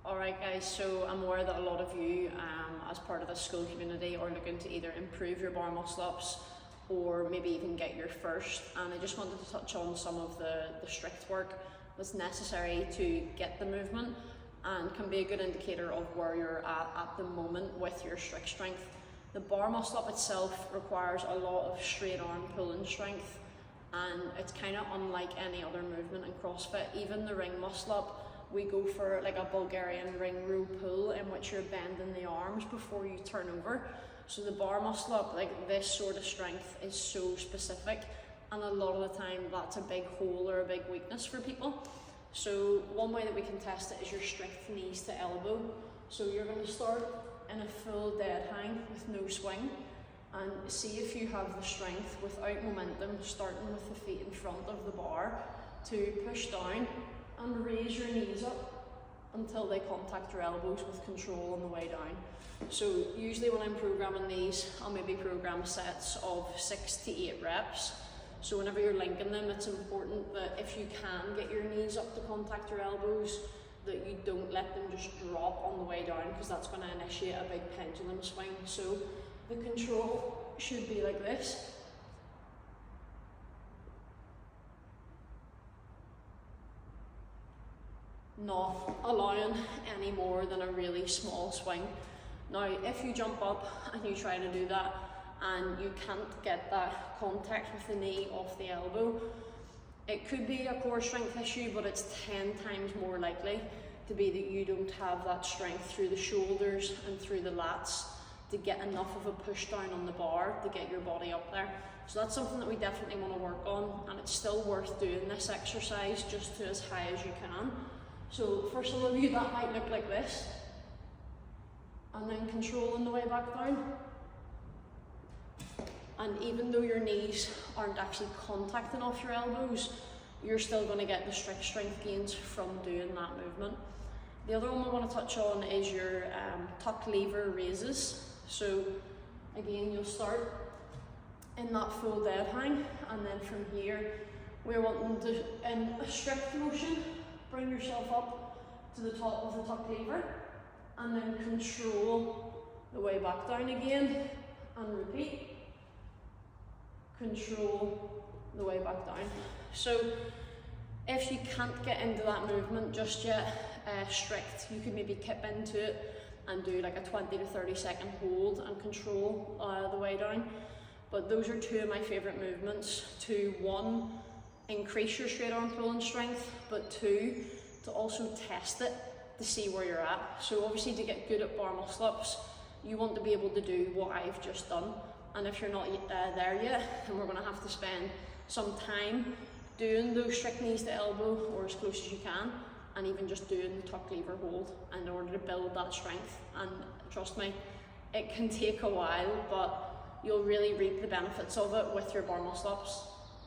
Alright guys, so I'm aware that a lot of you as part of the school community are looking to either improve your bar muscle ups or maybe even get your first, and I just wanted to touch on some of the strict work that's necessary to get the movement and can be a good indicator of where you're at the moment with your strict strength. The bar muscle up itself requires a lot of straight arm pulling strength, and it's kind of unlike any other movement in CrossFit. Even the ring muscle up, we go for like a Bulgarian ring row pull in which you're bending the arms before you turn over. So the bar muscle up, like this sort of strength, is so specific, and a lot of the time that's a big hole or a big weakness for people. So one way that we can test it is your strict knees to elbow. So you're going to start in a full dead hang with no swing, and see if you have the strength without momentum, starting with the feet in front of the bar, to push down and raise your knees up until they contact your elbows with control on the way down. So usually when I'm programming these, I'll maybe program sets of 6 to 8 reps. So whenever you're linking them, it's important that if you can get your knees up to contact your elbows, that you don't let them just drop on the way down, because that's going to initiate a big pendulum swing. So the control should be like this. Not allowing any more than a really small swing. Now, if you jump up and you try to do that and you can't get that contact with the knee off the elbow, it could be a core strength issue, but it's 10 times more likely to be that you don't have that strength through the shoulders and through the lats to get enough of a push down on the bar to get your body up there. So that's something that we definitely want to work on, and it's still worth doing this exercise just to as high as you can. So for some of you that might look like this, and then controlling the way back down. And even though your knees aren't actually contacting off your elbows, you're still going to get the strict strength gains from doing that movement. The other one we want to touch on is your tuck lever raises. So again, you'll start in that full dead hang, and then from here we're wanting to, in a strict motion, bring yourself up to the top of the tuck lever, and then control the way back down again, and repeat. Control the way back down. So if you can't get into that movement just yet, strict, you could maybe kip into it and do like a 20 to 30 second hold and control the way down. But those are two of my favourite movements to, one, increase your straight arm pulling strength, but two, to also test it to see where you're at. So obviously, to get good at bar muscle ups, you want to be able to do what I've just done. And if you're not there yet, then we're going to have to spend some time doing those strict knees to elbow, or as close as you can, and even just doing the tuck lever hold in order to build that strength. And trust me, it can take a while, but you'll really reap the benefits of it with your bar muscle ups.